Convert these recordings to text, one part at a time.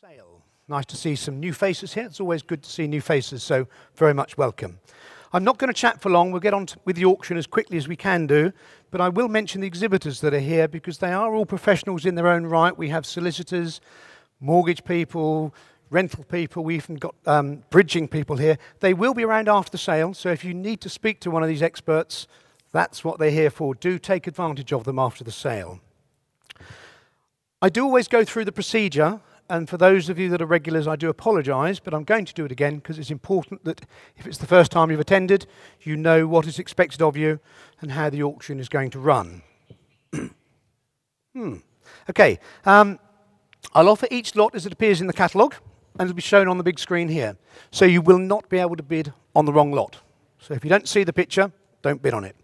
Sale. Nice to see some new faces here. It's always good to see new faces, so very much welcome. I'm not going to chat for long. We'll get on with the auction as quickly as we can do, but I will mention the exhibitors that are here because they are all professionals in their own right. We have solicitors, mortgage people, rental people. We've even got bridging people here. They will be around after the sale, so if you need to speak to one of these experts, that's what they're here for. Do take advantage of them after the sale. I do always go through the procedure. And for those of you that are regulars, I do apologise, but I'm going to do it again because it's important that if it's the first time you've attended, you know what is expected of you and how the auction is going to run. Okay, I'll offer each lot as it appears in the catalogue, and it'll be shown on the big screen here. So you will not be able to bid on the wrong lot. So if you don't see the picture, don't bid on it.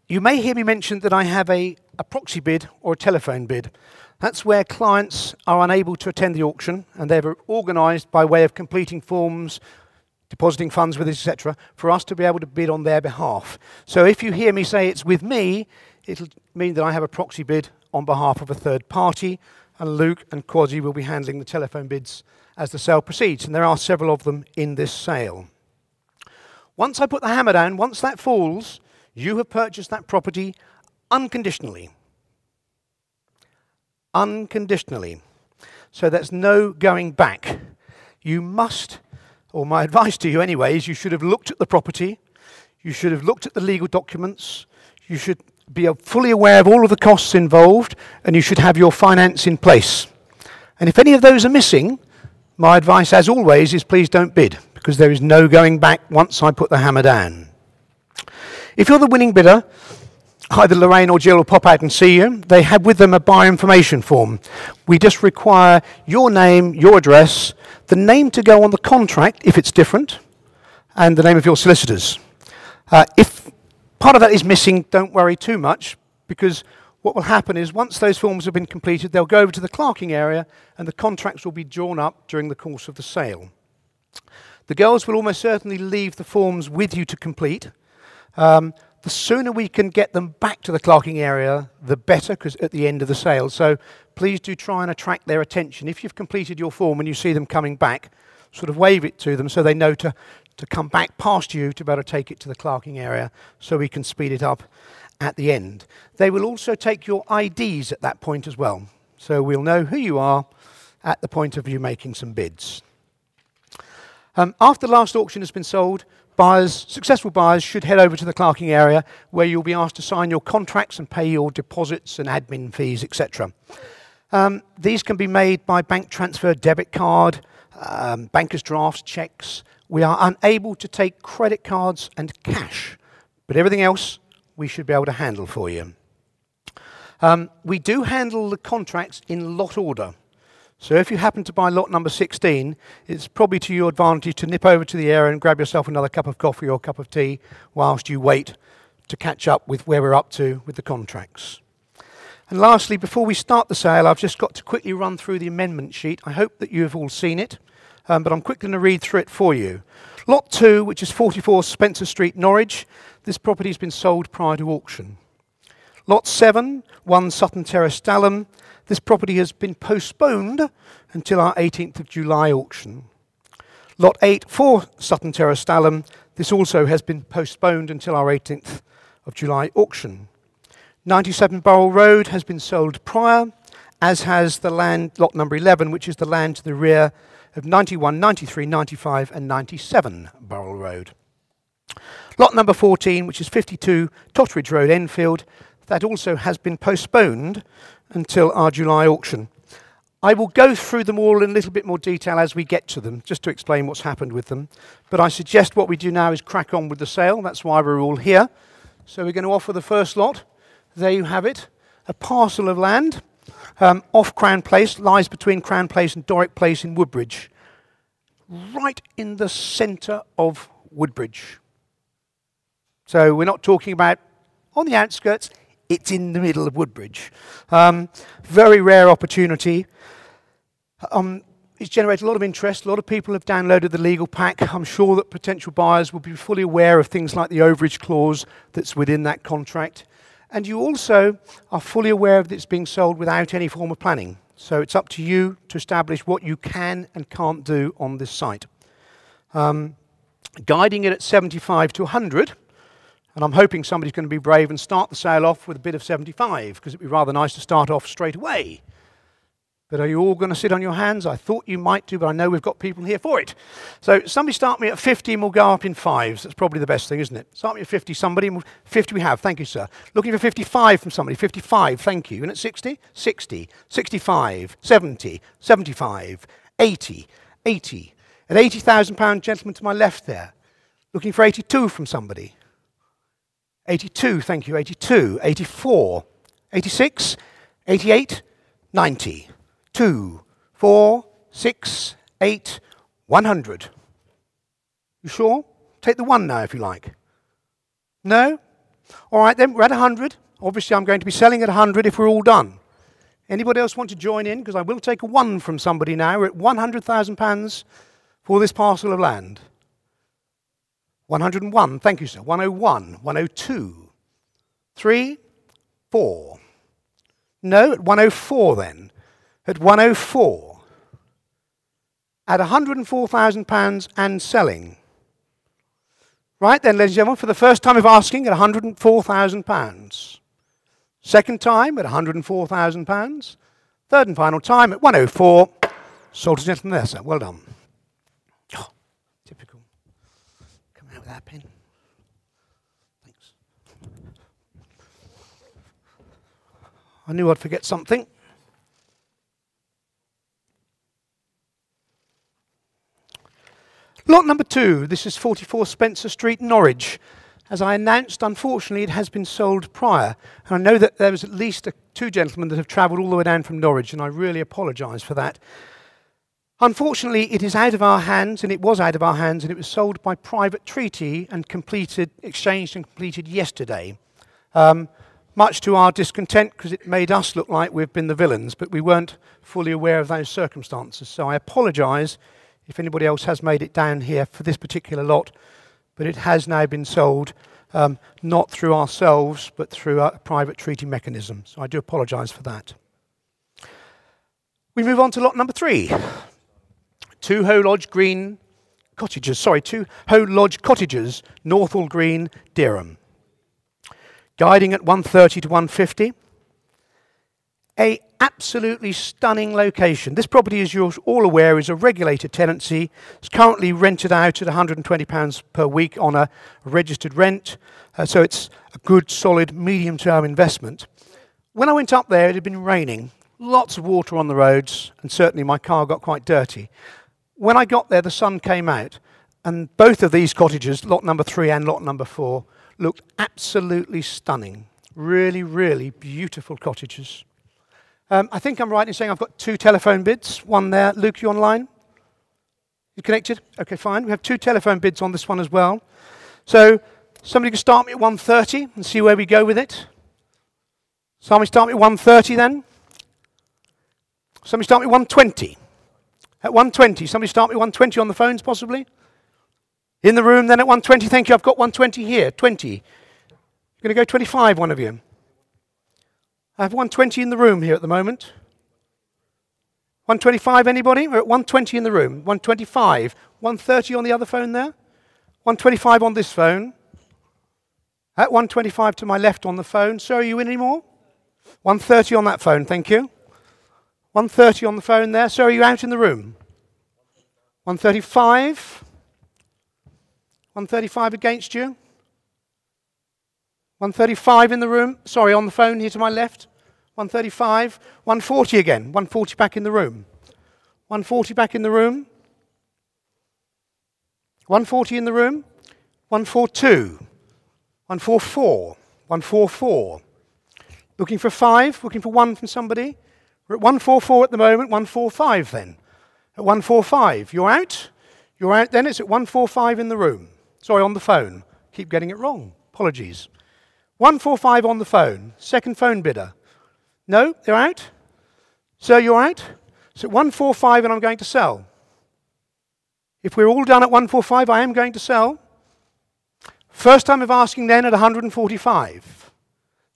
You may hear me mention that I have a proxy bid or a telephone bid. That's where clients are unable to attend the auction and they're organised by way of completing forms, depositing funds with us, etc., for us to be able to bid on their behalf. So if you hear me say it's with me, it'll mean that I have a proxy bid on behalf of a third party, and Luke and Quasi will be handling the telephone bids as the sale proceeds, and there are several of them in this sale. Once I put the hammer down, once that falls, you have purchased that property unconditionally. Unconditionally. So there's no going back. You must, or my advice to you anyway, is you should have looked at the property, you should have looked at the legal documents, you should be fully aware of all of the costs involved, and you should have your finance in place. And if any of those are missing, my advice, as always, is please don't bid, because there is no going back once I put the hammer down. If you're the winning bidder, either Lorraine or Jill will pop out and see you. They have with them a buyer information form. We just require your name, your address, the name to go on the contract if it's different, and the name of your solicitors. If part of that is missing, don't worry too much, because what will happen is once those forms have been completed, they'll go over to the clerking area and the contracts will be drawn up during the course of the sale. The girls will almost certainly leave the forms with you to complete. The sooner we can get them back to the clerking area, the better, because at the end of the sale. So please do try and attract their attention. If you've completed your form and you see them coming back, sort of wave it to them so they know to come back past you to be able to take it to the clerking area so we can speed it up at the end. They will also take your IDs at that point as well. So we'll know who you are at the point of you making some bids. After the last auction has been sold, successful buyers should head over to the clerking area where you'll be asked to sign your contracts and pay your deposits and admin fees, etc. These can be made by bank transfer, debit card, banker's drafts, cheques. We are unable to take credit cards and cash, but everything else we should be able to handle for you. We do handle the contracts in lot order. So if you happen to buy lot number 16, it's probably to your advantage to nip over to the area and grab yourself another cup of coffee or cup of tea whilst you wait to catch up with where we're up to with the contracts. And lastly, before we start the sale, I've just got to quickly run through the amendment sheet. I hope that you have all seen it, but I'm quickly going to read through it for you. Lot 2, which is 44 Spencer Street, Norwich. This property has been sold prior to auction. Lot 7, 1 Sutton Terrace, Stalham. This property has been postponed until our 18th of July auction. Lot 8, 4 Sutton Terrace, Stalham. This also has been postponed until our 18th of July auction. 97 Burrell Road has been sold prior, as has the land, lot number 11, which is the land to the rear of 91, 93, 95 and 97 Burrell Road. Lot number 14, which is 52 Totteridge Road, Enfield. That also has been postponed until our July auction. I will go through them all in a little bit more detail as we get to them, just to explain what's happened with them. But I suggest what we do now is crack on with the sale. That's why we're all here. So we're going to offer the first lot. There you have it. A parcel of land off Crown Place, lies between Crown Place and Doric Place in Woodbridge. Right in the centre of Woodbridge. So we're not talking about on the outskirts. It's in the middle of Woodbridge. Very rare opportunity. It's generated a lot of interest. A lot of people have downloaded the legal pack. I'm sure that potential buyers will be fully aware of things like the overage clause that's within that contract. And you also are fully aware of that it's being sold without any form of planning. So it's up to you to establish what you can and can't do on this site. Guiding it at 75 to 100, and I'm hoping somebody's going to be brave and start the sale off with a bid of 75, because it'd be rather nice to start off straight away. But are you all going to sit on your hands? I thought you might do, but I know we've got people here for it. So somebody start me at 50 and we'll go up in fives. That's probably the best thing, isn't it? Start me at 50, somebody. 50 we have. Thank you, sir. Looking for 55 from somebody. 55, thank you. And at 60? 60, 65, 70, 75, 80, 80. At £80,000, gentleman to my left there. Looking for 82 from somebody. 82, thank you. 82, 84, 86, 88, 90. 2, 4, 6, 8, 100. You sure? Take the 1 now if you like. No? All right then, we're at 100. Obviously I'm going to be selling at 100 if we're all done. Anybody else want to join in? Because I will take a 1 from somebody now. We're at £100,000 for this parcel of land. 101, thank you sir. 101, 102, 3, 4. No, at 104 then. At 104, at £104,000 and selling. Right then, ladies and gentlemen, for the first time of asking at £104,000. Second time at £104,000. Third and final time at 104. Sold to the gentleman there, sir. Well done. Oh, typical. Come out with that pen. Thanks. I knew I'd forget something. Lot number 2, this is 44 Spencer Street, Norwich. As I announced, unfortunately, it has been sold prior. And I know that there was at least 2 gentlemen that have travelled all the way down from Norwich, and I really apologise for that. Unfortunately, it is out of our hands, and it was out of our hands, and it was sold by private treaty and exchanged and completed yesterday. Much to our discontent, because it made us look like we've been the villains, but we weren't fully aware of those circumstances. So I apologise if anybody else has made it down here for this particular lot, but it has now been sold, not through ourselves, but through a private treaty mechanism. So I do apologise for that. We move on to lot number 3. 2 Hoe Lodge Green Cottages, 2 Hoe Lodge Cottages, Northall Green, Dereham. Guiding at 130 to 150. A absolutely stunning location. This property, as you're all aware, is a regulated tenancy. It's currently rented out at £120 per week on a registered rent. So it's a good, solid, medium-term investment. When I went up there, it had been raining. Lots of water on the roads, and certainly my car got quite dirty. When I got there, the sun came out, and both of these cottages, lot number 3 and lot number 4, looked absolutely stunning. Really, really beautiful cottages. I think I'm right in saying I've got 2 telephone bids. One there. Luke, you online? You connected? Okay, fine. We have 2 telephone bids on this one as well. So somebody can start me at 130 and see where we go with it. Somebody start me at 130 then. Somebody start me at 120. At 120. Somebody start me at 120 on the phones possibly. In the room then at 120. Thank you. I've got 120 here. 20. You're going to go 25, one of you. I have 120 in the room here at the moment. 125, anybody? We're at 120 in the room. 125. 130 on the other phone there. 125 on this phone. At 125 to my left on the phone. Sir, are you in anymore? 130 on that phone, thank you. 130 on the phone there. Sir, are you out in the room? 135. 135 against you. 135 in the room. Sorry, on the phone here to my left. 135. 140 again. 140 back in the room. 140 back in the room. 140 in the room. 142. 144. 144. Looking for 5. Looking for 1 from somebody. We're at 144 at the moment. 145 then. At 145. You're out? You're out then. It's at 145 in the room. Sorry, on the phone. Keep getting it wrong. Apologies. 145 on the phone. Second phone bidder. No, they're out. Sir, you're out. So at 145 and I'm going to sell. If we're all done at 145, I am going to sell. First time of asking then at 145.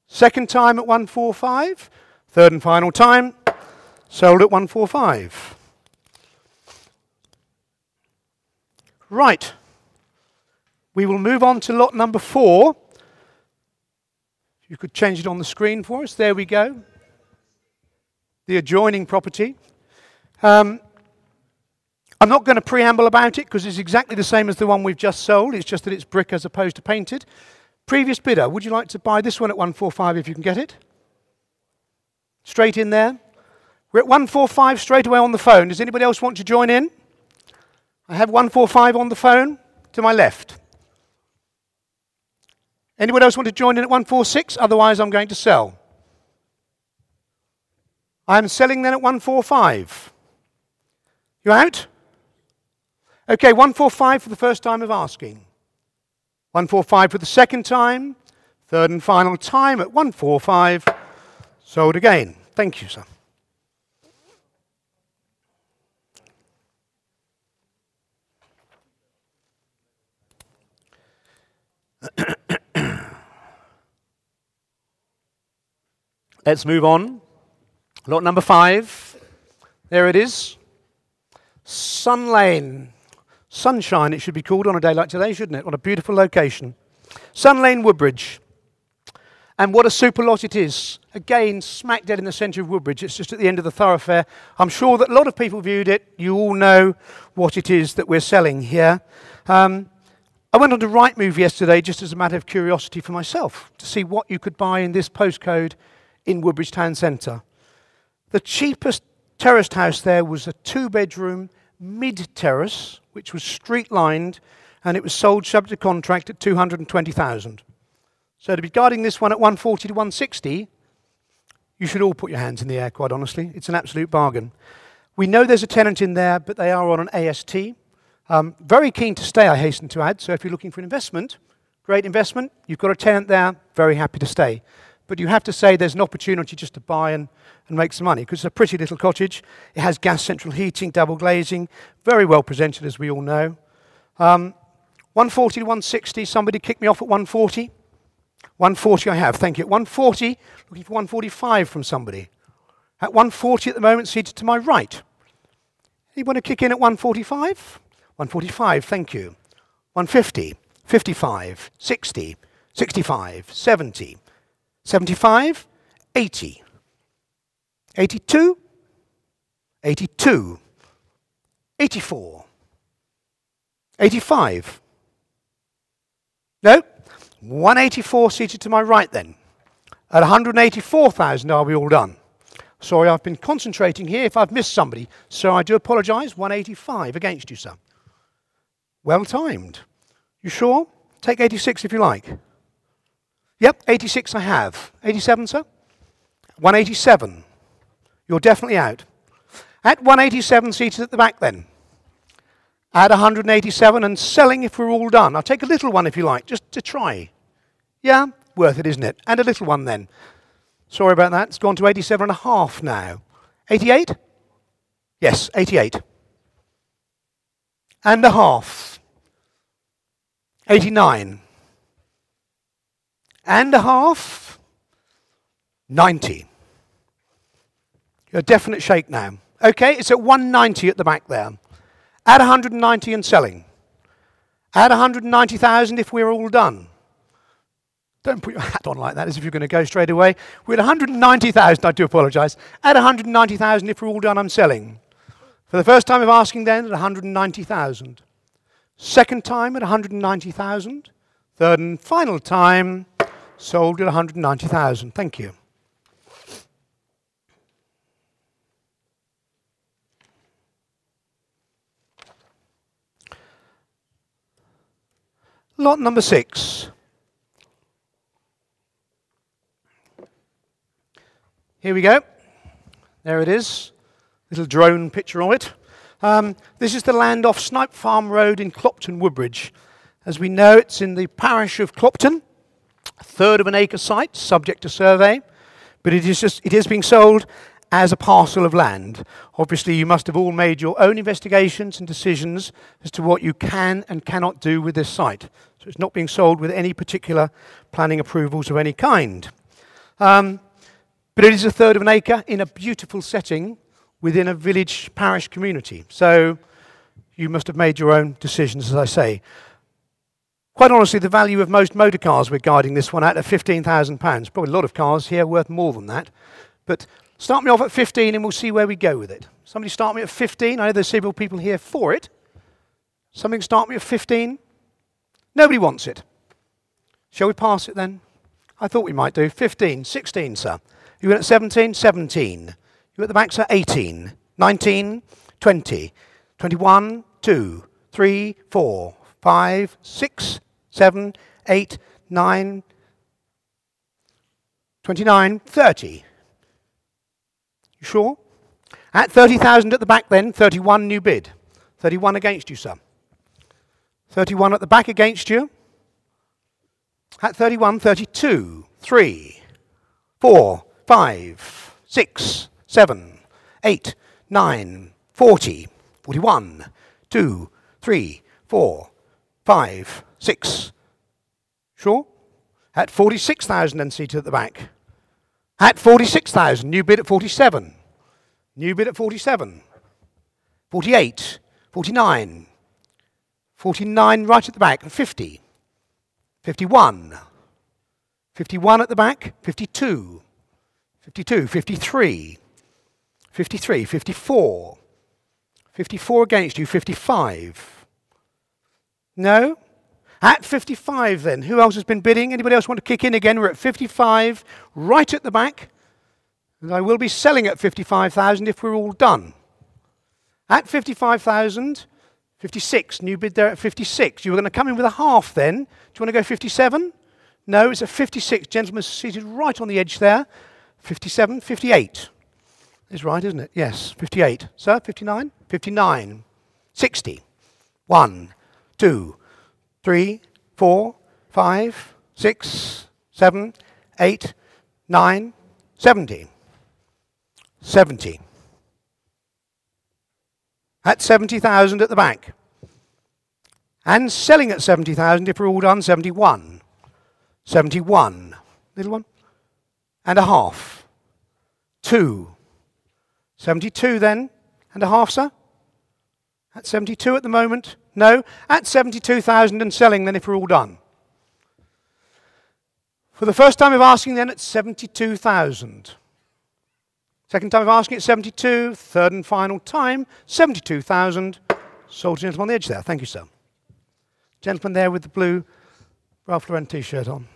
Second time at 145. Third and final time. Sold at 145. Right. We will move on to lot number 4. If you could change it on the screen for us. There we go. The adjoining property. I'm not going to preamble about it because it's exactly the same as the one we've just sold. It's just that it's brick as opposed to painted. Previous bidder, would you like to buy this one at 145 if you can get it? Straight in there. We're at 145 straight away on the phone. Does anybody else want to join in? I have 145 on the phone to my left. Anybody else want to join in at 146? Otherwise, I'm going to sell. I'm selling then at 145. You out? Okay, 145 for the first time of asking. 145 for the second time. Third and final time at 145. Sold again. Thank you, sir. Let's move on. Lot number 5. There it is. Sun Lane. Sunshine, it should be called on a day like today, shouldn't it? What a beautiful location. Sun Lane, Woodbridge. And what a super lot it is. Again, smack dead in the centre of Woodbridge. It's just at the end of the thoroughfare. I'm sure that a lot of people viewed it. You all know what it is that we're selling here. I went on to Rightmove yesterday just as a matter of curiosity for myself to see what you could buy in this postcode in Woodbridge Town Centre. The cheapest terraced house there was a 2-bedroom mid-terrace, which was street-lined, and it was sold subject to contract at 220,000. So to be guarding this one at 140 to 160, you should all put your hands in the air, quite honestly. It's an absolute bargain. We know there's a tenant in there, but they are on an AST. Very keen to stay, I hasten to add. So if you're looking for an investment, great investment. You've got a tenant there, very happy to stay. But you have to say there's an opportunity just to buy and make some money, because it's a pretty little cottage. It has gas central heating, double glazing, very well presented, as we all know. 140 to 160, somebody kicked me off at 140. 140 I have, thank you. At 140, looking for 145 from somebody. At 140 at the moment, seated to my right. Anyone to kick in at 145? 145, thank you. 150, 55, 60, 65, 70, 75, 80, 82, 82, 84, 85. No? 184 seated to my right then. At 184,000 are we all done? Sorry, I've been concentrating here if I've missed somebody, so I do apologise. 185 against you, sir. Well timed. You sure? Take 86 if you like. Yep, 86 I have. 87, sir? 187. You're definitely out. At 187 seated at the back then. At 187 and selling if we're all done. I'll take a little one if you like, just to try. Yeah, worth it, isn't it? And a little one then. Sorry about that. It's gone to 87.5 now. 88? Yes, 88. And a half. 89. And a half. 90. You're a definite shake now. Okay, it's at 190 at the back there. At 190 and selling. At 190,000 if we're all done. Don't put your hat on like that as if you're going to go straight away. We're at 190,000, I do apologise. At 190,000 if we're all done, I'm selling. For the first time of asking then, at 190,000. Second time at 190,000. Third and final time, sold at 190,000. Thank you. Lot number 6. Here we go. There it is. Little drone picture of it. This is the land off Snipe Farm Road in Clopton, Woodbridge. As we know, it's in the parish of Clopton, a third of an acre site, subject to survey, but it is being sold as a parcel of land. Obviously, you must have all made your own investigations and decisions as to what you can and cannot do with this site. So it's not being sold with any particular planning approvals of any kind. But it is a third of an acre in a beautiful setting within a village parish community. So you must have made your own decisions, as I say. Quite honestly, the value of most motor cars we're guiding this one at £15,000. Probably a lot of cars here worth more than that. But start me off at 15 and we'll see where we go with it. Somebody start me at 15. I know there's several people here for it. Something start me at 15. Nobody wants it. Shall we pass it then? I thought we might do. 15, 16, sir. You went at 17? 17. You at the back, sir? 18, 19, 20, 21, 2, 3, 4, 5, 6, 7, 8, 9, 29, 30. You sure? At 30,000 at the back then, 31 new bid. 31 against you, sir. 31 at the back against you. At 31, 32, 3, 4, 5, 6, 7, 8, 9, 40, 41, 2, 3, 4, 5, 6. Sure? At 46,000 then seated at the back. At 46,000, new bid at 47. New bid at 47. 48, 49. 49 right at the back, 50. 51. 51 at the back, 52. 52, 53. 53, 54. 54 against you, 55. No? At 55 then, who else has been bidding? Anybody else want to kick in again? We're at 55, right at the back. And I will be selling at 55,000 if we're all done. At 55,000, 56, new bid there at 56. You were going to come in with a half then. Do you want to go 57? No, it's at 56. Gentleman seated right on the edge there. 57, 58. Is right, isn't it? Yes, 58. Sir, 59? 59. 60. 1, 2, 3, 4, 5, 6, 7, 8, 9, 70. 70. At 70,000 at the back. And selling at 70,000 if we're all done, 71. 71. Little one. And a half. 2. 72 then. And a half, sir? At 72 at the moment? No. At 72,000 and selling then if we're all done. For the first time of asking then at 72,000. Second time of asking at 72. Third and final time, 72,000. Sold to gentleman on the edge there. Thank you, sir. Gentleman there with the blue Ralph Lauren t-shirt on.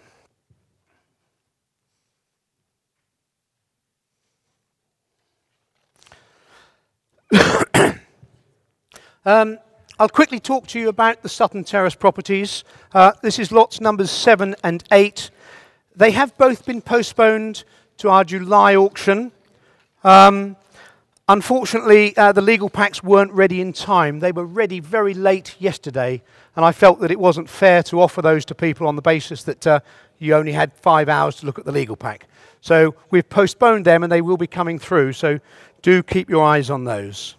I'll quickly talk to you about the Sutton Terrace properties. This is lots numbers 7 and 8. They have both been postponed to our July auction. Unfortunately, the legal packs weren't ready in time. They were ready very late yesterday, and I felt that it wasn't fair to offer those to people on the basis that you only had 5 hours to look at the legal pack. So we've postponed them, and they will be coming through, so do keep your eyes on those.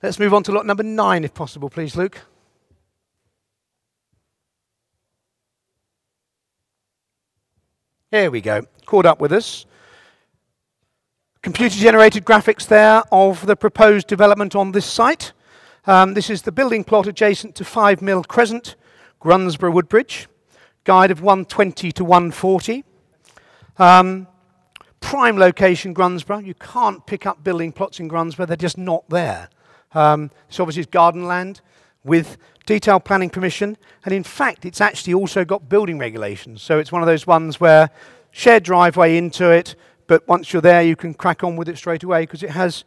Let's move on to lot number 9, if possible, please, Luke. Here we go. Caught up with us. Computer-generated graphics there of the proposed development on this site. This is the building plot adjacent to 5 Mill Crescent, Grunsborough Woodbridge. Guide of 120 to 140. Prime location, Grunsborough. You can't pick up building plots in Grunsborough. They're just not there. This obviously is garden land with detailed planning permission. And in fact, it's actually also got building regulations. So it's one of those ones where shared driveway into it, but once you're there, you can crack on with it straight away because it has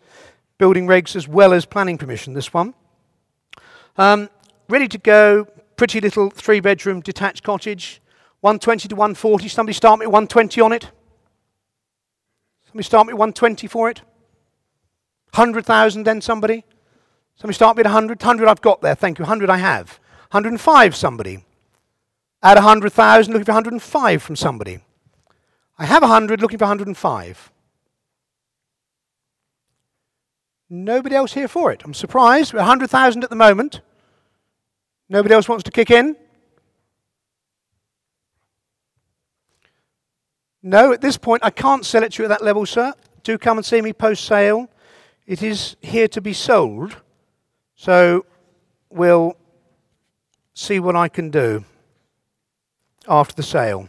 building regs as well as planning permission, this one. Ready to go, pretty little 3-bedroom detached cottage, 120 to 140. Somebody start me at 120 on it. Somebody start me at 120 for it. 100,000 then somebody. Somebody start me at 100. 100 I've got there, thank you. 100 I have. 105 somebody. At 100,000, looking for 105 from somebody. I have 100, looking for 105. Nobody else here for it. I'm surprised. We're 100,000 at the moment. Nobody else wants to kick in? No, at this point, I can't sell it to you at that level, sir. Do come and see me post-sale. It is here to be sold, so we'll see what I can do after the sale.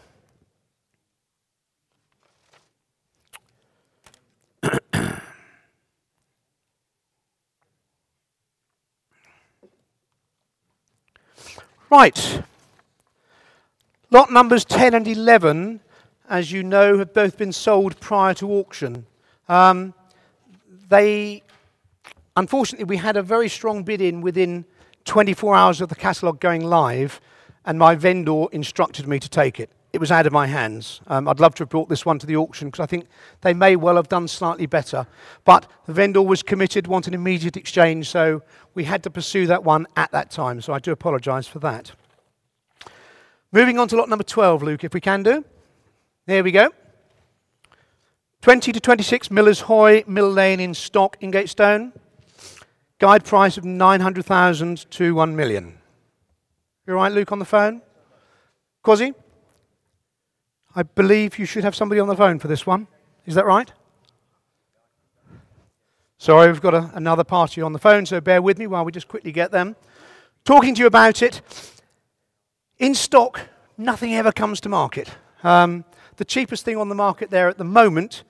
Right. Lot numbers 10 and 11, as you know, have both been sold prior to auction. Unfortunately, we had a very strong bid in within 24 hours of the catalogue going live, and my vendor instructed me to take it. It was out of my hands. I'd love to have brought this one to the auction because I think they may well have done slightly better. But the vendor was committed, wanted immediate exchange, so we had to pursue that one at that time. So I do apologise for that. Moving on to lot number 12, Luke, if we can do. There we go. 20 to 26 Miller's Hoy, Mill Lane in stock, Ingatestone. Guide price of 900,000 to 1 million. You all right, Luke, on the phone? Quasi? I believe you should have somebody on the phone for this one. Is that right? Sorry, we've got another party on the phone, so bear with me while we just quickly get them. Talking to you about it. In stock, nothing ever comes to market. The cheapest thing on the market there at the moment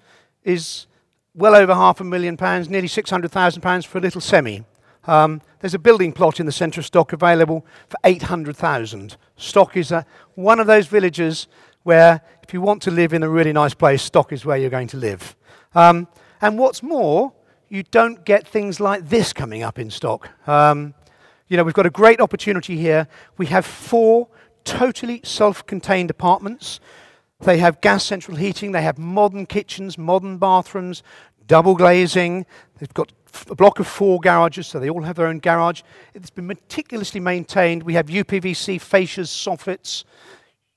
is well over £500,000, nearly £600,000 for a little semi. There's a building plot in the centre of stock available for £800,000. Stock is one of those villages where if you want to live in a really nice place, stock is where you're going to live. And what's more, you don't get things like this coming up in stock. You know, we've got a great opportunity here. We have 4 totally self-contained apartments. They have gas central heating, they have modern kitchens, modern bathrooms, double glazing. They've got a block of 4 garages, so they all have their own garage. It's been meticulously maintained. We have UPVC fascias, soffits.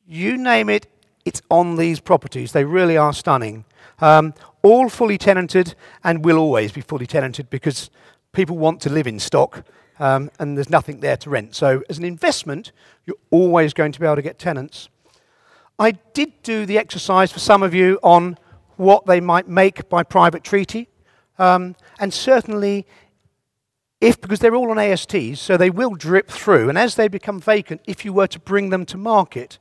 You name it, it's on these properties. They really are stunning. All fully tenanted and will always be fully tenanted because people want to live in stock and there's nothing there to rent. So as an investment, you're always going to be able to get tenants. I did do the exercise for some of you on what they might make by private treaty. And certainly, because they're all on ASTs, so they will drip through. And as they become vacant, if you were to bring them to market,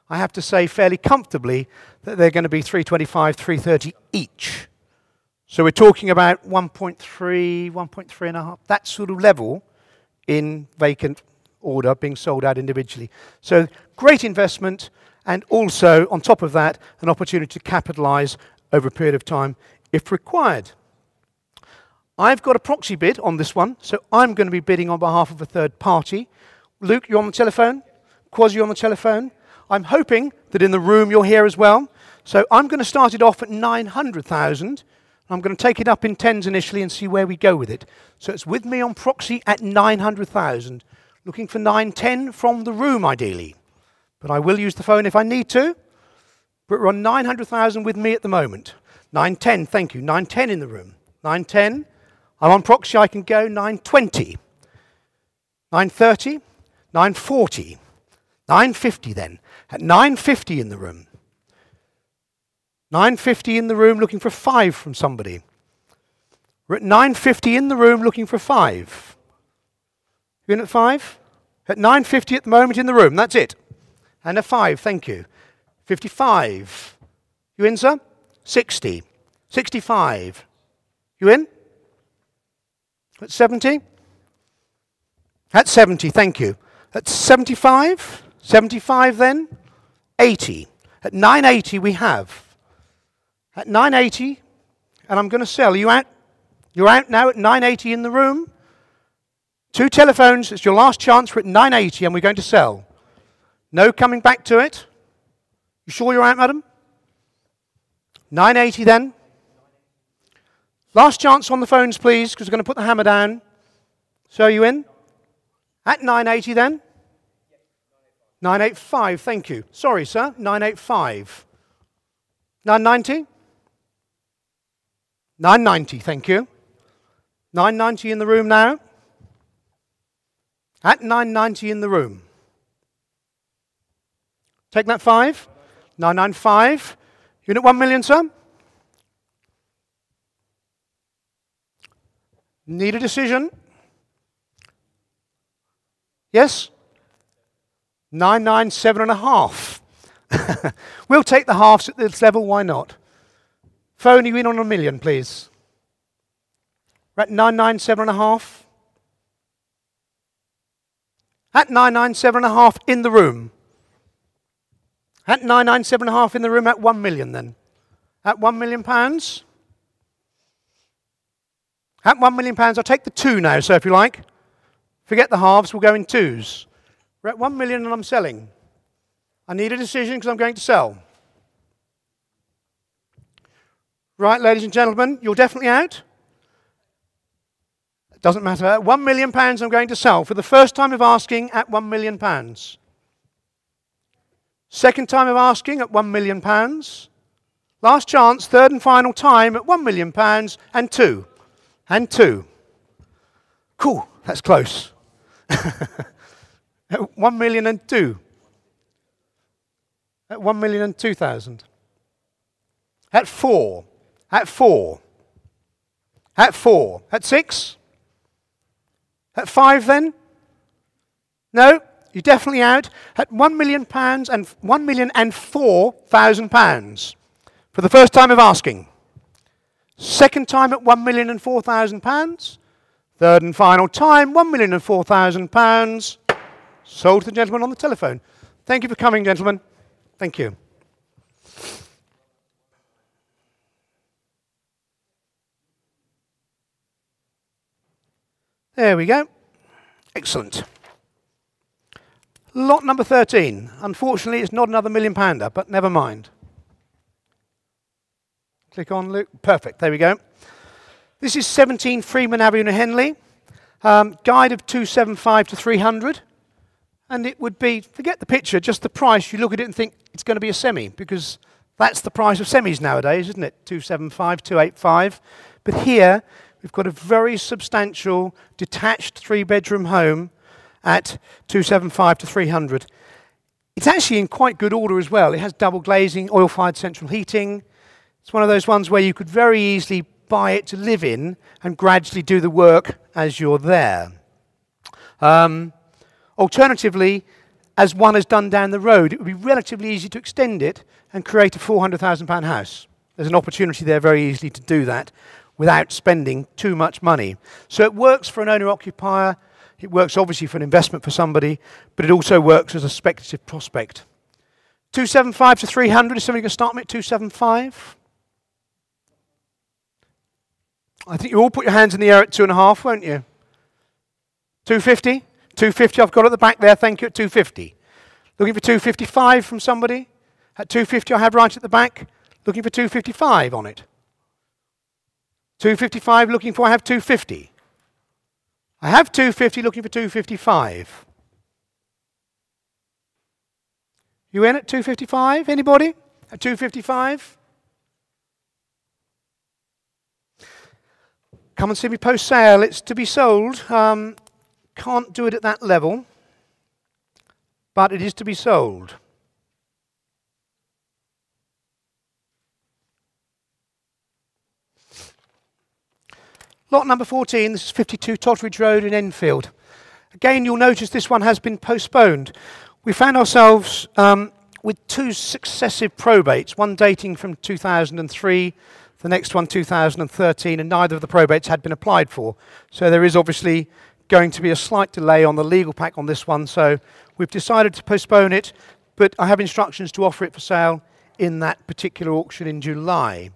I have to say fairly comfortably that they're going to be 325, 330 each. So we're talking about 1.3, 1.3.5, that sort of level in vacant order being sold out individually. So great investment, and also on top of that, an opportunity to capitalise over a period of time if required. I've got a proxy bid on this one, so I'm going to be bidding on behalf of a third party. Luke, you're on the telephone. Quasi, you're on the telephone. I'm hoping that in the room you're here as well. So I'm going to start it off at 900,000. I'm going to take it up in tens initially and see where we go with it. So it's with me on proxy at 900,000. Looking for 910 from the room, ideally. But I will use the phone if I need to. But we're on 900,000 with me at the moment. 910, thank you. 910 in the room. 910. I'm on proxy, I can go 920. 930. 940. 950 then. At 950 in the room. 950 in the room looking for 5 from somebody. We're at 950 in the room looking for 5. You in at 5? At 950 at the moment in the room, that's it. And a 5, thank you. 55. You in, sir? 60. 65. You in? At 70? At 70, thank you. At 75? 75 then? 80. At 980 we have. At 980, and I'm going to sell. Are you out? You're out now at 980 in the room. 2 telephones, it's your last chance. We're at 980 and we're going to sell. No coming back to it. You sure you're out, madam? 980 then. Last chance on the phones, please, because we're going to put the hammer down. So are you in? At 980 then? 985, thank you. Sorry, sir, 985. 990? 990, thank you. 990 in the room now. At 990 in the room. Take that 5. 995. Unit 1 million, sir. Need a decision? Yes? 997.5. We'll take the halves at this level, why not? Phone, you in on 1 million, please. We're at 997.5. At 997.5 in the room. At 997.5 in the room, at 1 million then. At £1 million. At £1 million, I'll take the 2 now, so if you like. Forget the halves, we'll go in 2s. We're at 1 million and I'm selling. I need a decision because I'm going to sell. Right, ladies and gentlemen, you're definitely out. It doesn't matter. At £1 million I'm going to sell. For the first time of asking, at £1 million. Second time of asking, at £1 million. Last chance, third and final time, at £1 million and 2. And 2. Cool, that's close. 1 million and 2. At 1,002,000. At 4. At 4. At 4. At 6. At 5 then? No, you're definitely out. At £1 million and £1,004,000. For the first time of asking. Second time at £1,004,000. Third and final time, £1,004,000. Sold to the gentleman on the telephone. Thank you for coming, gentlemen. Thank you. There we go. Excellent. Lot number 13. Unfortunately, it's not another £1 million, but never mind. Click on Luke. Perfect. There we go. This is 17 Freeman Avenue, Henley. Guide of 275 to 300. And it would be, forget the picture, just the price. You look at it and think it's going to be a semi, because that's the price of semis nowadays, isn't it? 275, 285. But here, we've got a very substantial, detached 3-bedroom home at 275 to 300. It's actually in quite good order as well. It has double glazing, oil-fired central heating. It's one of those ones where you could very easily buy it to live in and gradually do the work as you're there. Alternatively, as one has done down the road, it would be relatively easy to extend it and create a £400,000 house. There's an opportunity there very easily to do that without spending too much money. So it works for an owner-occupier. It works obviously for an investment for somebody, but it also works as a speculative prospect. 275 to 300, is somebody going to start me at 275? I think you all put your hands in the air at 2.5, won't you? 250? 250, I've got at the back there, thank you, at 250. Looking for 255 from somebody? At 250 I have right at the back. Looking for 255 on it. 255 looking for, I have 250. I have 250 looking for 255. You in at 255? Anybody? At 255? Come and see me post sale. It's to be sold. Can't do it at that level, but it is to be sold. Lot number 14, this is 52 Totteridge Road in Enfield. Again, you'll notice this one has been postponed. We found ourselves with 2 successive probates, one dating from 2003, the next one 2013, and neither of the probates had been applied for. So there is obviously going to be a slight delay on the legal pack on this one, so we've decided to postpone it, but I have instructions to offer it for sale in that particular auction in July.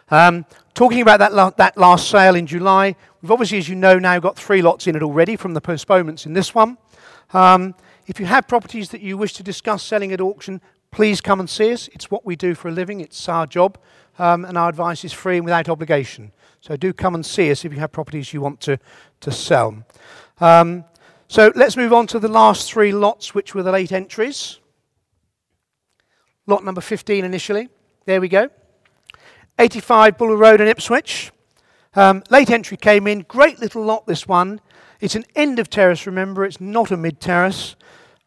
Talking about that last sale in July, we've obviously, as you know, now got 3 lots in it already from the postponements in this one. If you have properties that you wish to discuss selling at auction, please come and see us. It's what we do for a living. It's our job, and our advice is free and without obligation. So do come and see us if you have properties you want to sell. So let's move on to the last 3 lots, which were the late entries. Lot number 15 initially. There we go. 85 Buller Road in Ipswich. Late entry came in. Great little lot, this one. It's an end of terrace, remember. It's not a mid-terrace.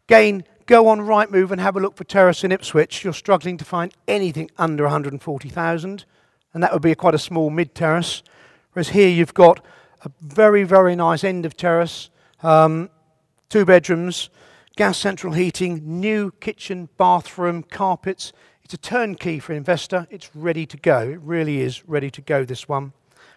Again, go on Rightmove and have a look for terrace in Ipswich. You're struggling to find anything under 140,000, and that would be quite a small mid-terrace. Whereas here you've got a very, very nice end of terrace, 2 bedrooms, gas central heating, new kitchen, bathroom, carpets. It's a turnkey for an investor. It's ready to go. It really is ready to go, this one.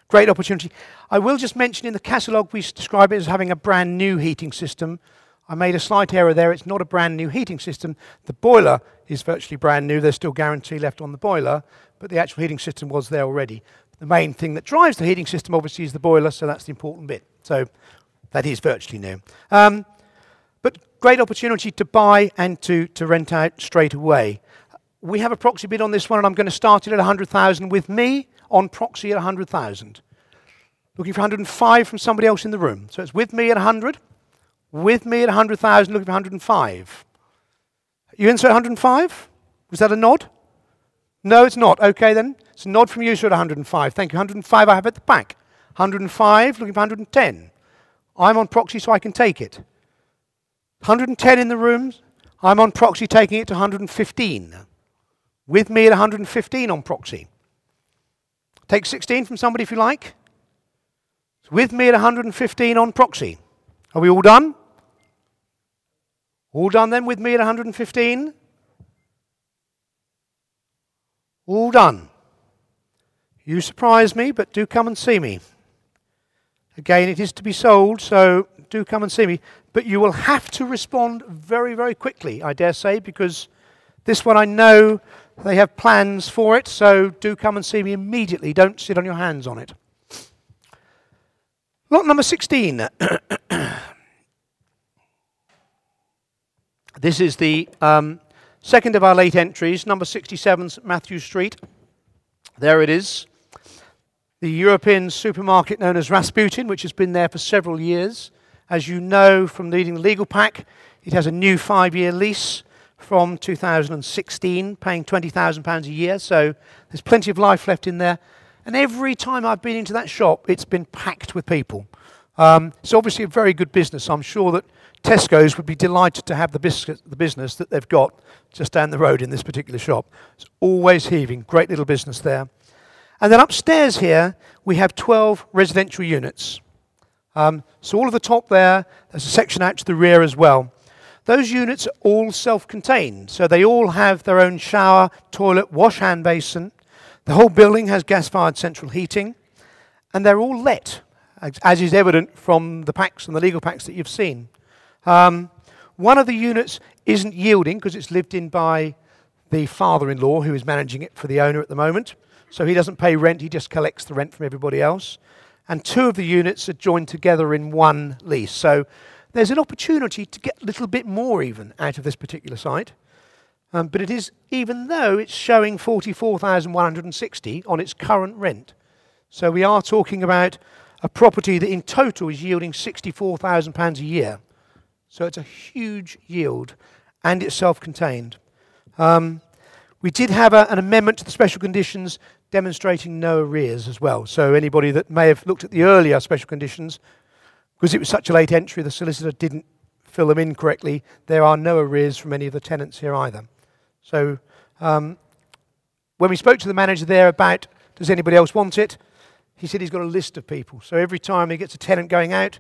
Great opportunity. I will just mention in the catalogue we describe it as having a brand new heating system. I made a slight error there. It's not a brand new heating system. The boiler is virtually brand new. There's still guarantee left on the boiler, but the actual heating system was there already. The main thing that drives the heating system obviously is the boiler, so that's the important bit. So that is virtually new. But great opportunity to buy and to rent out straight away. We have a proxy bid on this one, and I'm going to start it at 100,000 with me on proxy at 100,000. Looking for 105 from somebody else in the room. So it's with me at 100, with me at 100,000, looking for 105. You in, sir, 105? Was that a nod? No, it's not. Okay, then. It's a nod from you, sir, at 105. Thank you. 105 I have at the back. 105, looking for 110. I'm on proxy, so I can take it. 110 in the room. I'm on proxy, taking it to 115. With me at 115 on proxy. Take 16 from somebody if you like. With me at 115 on proxy. Are we all done? All done then with me at 115? All done. You surprise me, but do come and see me. Again, it is to be sold, so do come and see me. But you will have to respond very, very quickly, I dare say, because this one I know they have plans for it, so do come and see me immediately. Don't sit on your hands on it. Lot number 16. This is the second of our late entries, number 67, St Matthew Street. There it is. The European supermarket known as Rasputin, which has been there for several years. As you know from reading the legal pack, it has a new 5-year lease from 2016, paying £20,000 a year, so there's plenty of life left in there. And every time I've been into that shop, it's been packed with people. It's obviously a very good business. I'm sure that Tesco's would be delighted to have the business that they've got just down the road in this particular shop. It's always heaving. Great little business there. And then upstairs here, we have 12 residential units. So all of the top there, there's a section out to the rear as well. Those units are all self-contained, so they all have their own shower, toilet, wash hand basin. The whole building has gas-fired central heating, and they're all let, as is evident from the packs and the legal packs that you've seen. One of the units isn't yielding because it's lived in by the father-in-law who is managing it for the owner at the moment, so he doesn't pay rent, he just collects the rent from everybody else. And 2 of the units are joined together in one lease, so there's an opportunity to get a little bit more even out of this particular site. But it is, even though it's showing 44,160 on its current rent. So we are talking about a property that in total is yielding £64,000 a year. So it's a huge yield, and it's self-contained. We did have an amendment to the special conditions demonstrating no arrears as well. So anybody that may have looked at the earlier special conditions, because it was such a late entry, the solicitor didn't fill them in correctly. There are no arrears from any of the tenants here either. So when we spoke to the manager there about, does anybody else want it? He said he's got a list of people. So every time he gets a tenant going out,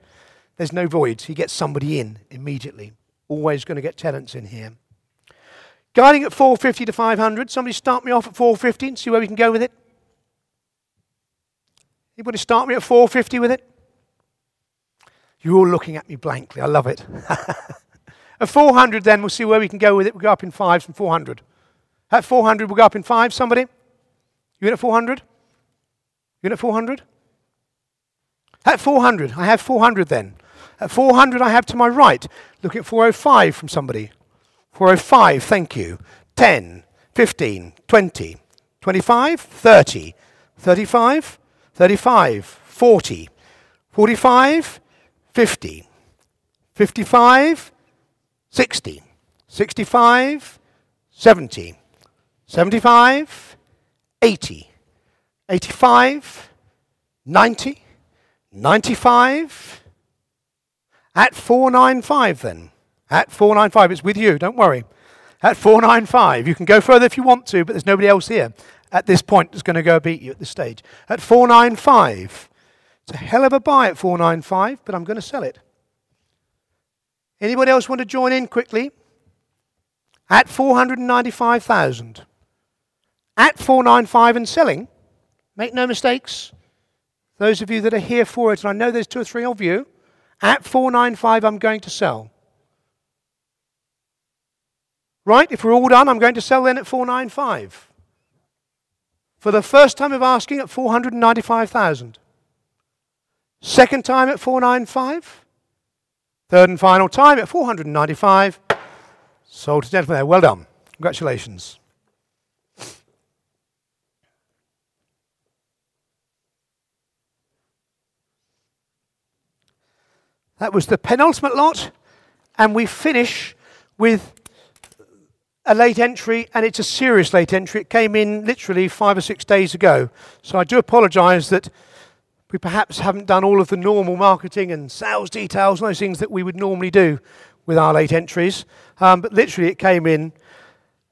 there's no voids. He gets somebody in immediately. Always going to get tenants in here. Guiding at 450 to 500. Somebody start me off at 450 and see where we can go with it. Anybody start me at 450 with it? You're all looking at me blankly. I love it. At 400 then, we'll see where we can go with it. We'll go up in 5s from 400. At 400, we'll go up in 5. Somebody? You in at 400? You in at 400? At 400. I have 400 then. At 400, I have to my right. Look at 405 from somebody. 405, thank you. 10, 15, 20, 25, 30, 35, 35, 40, 45, 50, 55, 60, 65, 70, 75, 80, 85, 90, 95. At 495 then. At 495, it's with you, don't worry. At 495, you can go further if you want to, but there's nobody else here at this point that's going to go beat you at this stage. At 495, It's a hell of a buy at 495, but I'm going to sell it. Anybody else want to join in quickly? At 495,000. At 495 and selling. Make no mistakes. Those of you that are here for it, and I know there's 2 or 3 of you, at 495 I'm going to sell. Right, if we're all done, I'm going to sell then at 495. For the first time of asking at 495,000. Second time at 495. Third and final time at 495. Sold to gentleman there. Well done. Congratulations. That was the penultimate lot, and we finish with a late entry, and it's a serious late entry. It came in literally 5 or 6 days ago. So I do apologise that we perhaps haven't done all of the normal marketing and sales details and those things that we would normally do with our late entries. But literally it came in.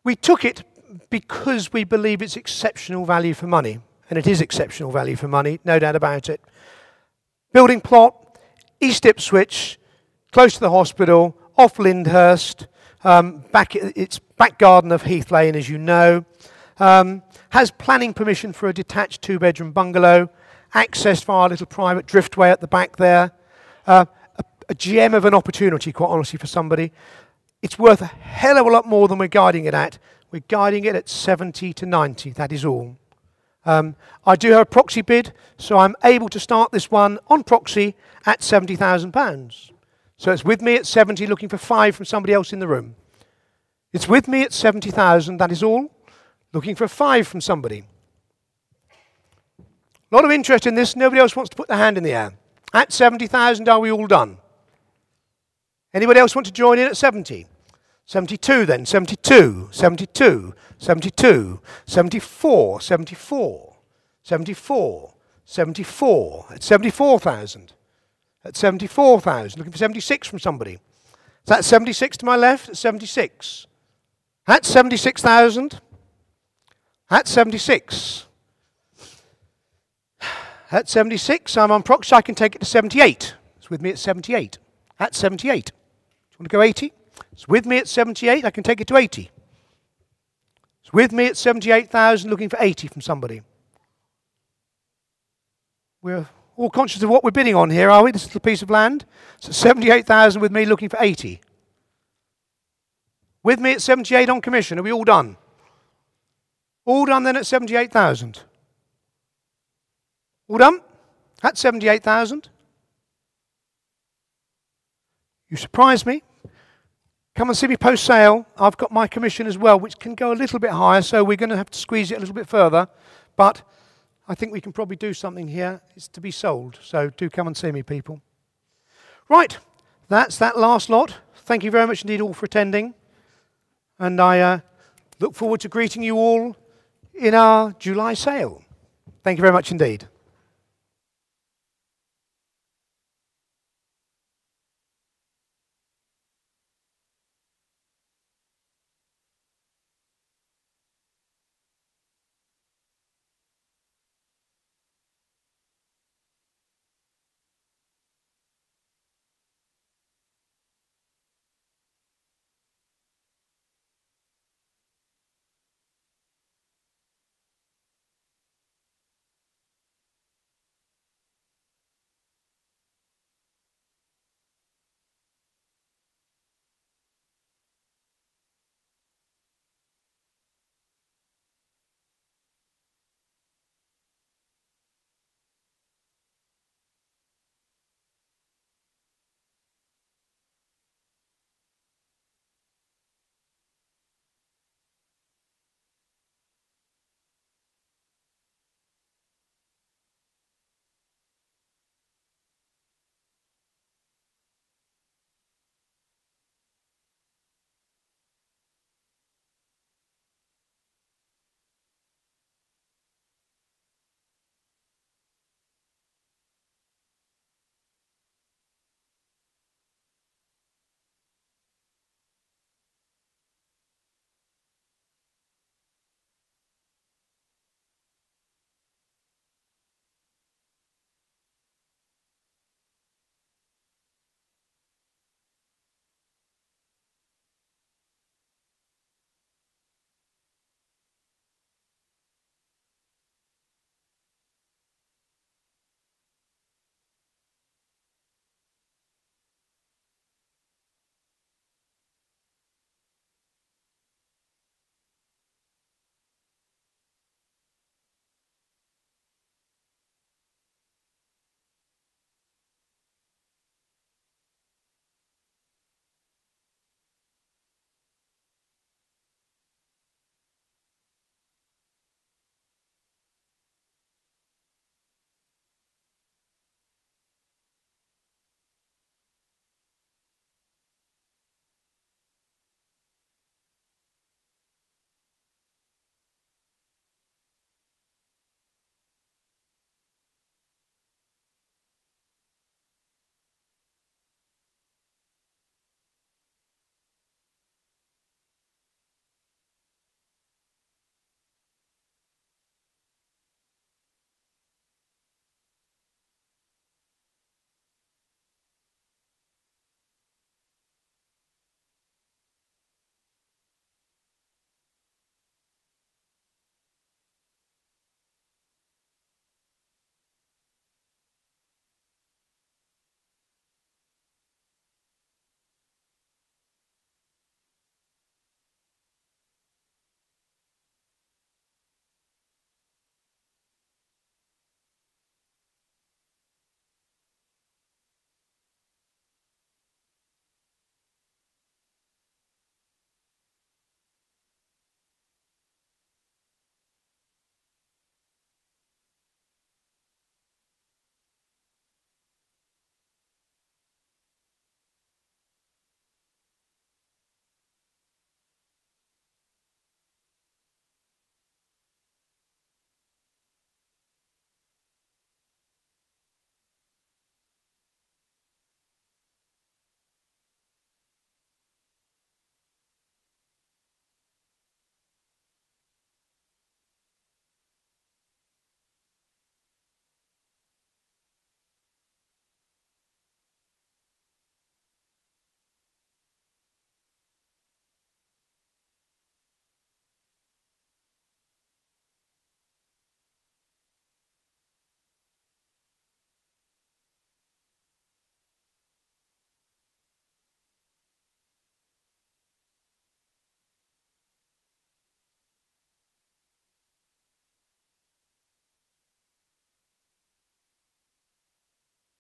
We took it because we believe it's exceptional value for money. And it is exceptional value for money, no doubt about it. Building plot, East Ipswich, close to the hospital, off Lyndhurst, its back garden of Heath Lane, as you know. Has planning permission for a detached 2-bedroom bungalow, accessed via a little private driftway at the back there. A gem of an opportunity, quite honestly, for somebody. It's worth a hell of a lot more than we're guiding it at. We're guiding it at 70 to 90, that is all. I do have a proxy bid, so I'm able to start this one on proxy at £70,000. So it's with me at 70, looking for 5 from somebody else in the room. It's with me at 70,000, that is all. Looking for 5 from somebody. A lot of interest in this. Nobody else wants to put their hand in the air. At 70,000, are we all done? Anybody else want to join in at 70? 72 then, 72, 72, 72, 74, 74, 74, 74, at 74,000. At 74,000, looking for 76 from somebody. Is that 76 to my left? At 76. At 76,000. At 76. At 76, I'm on proxy, I can take it to 78. It's with me at 78. At 78. Do you want to go 80? It's with me at 78, I can take it to 80. It's with me at 78,000, looking for 80 from somebody. We're all conscious of what we're bidding on here, are we? This little piece of land. So 78,000 with me, looking for 80. With me at 78 on commission. Are we all done? All done then at 78,000. All done? At 78,000. You surprise me. Come and see me post-sale. I've got my commission as well, which can go a little bit higher, so we're going to have to squeeze it a little bit further. But I think we can probably do something here. It's to be sold, so do come and see me, people. Right, that's that last lot. Thank you very much indeed all for attending. And I look forward to greeting you all in our July sale. Thank you very much indeed.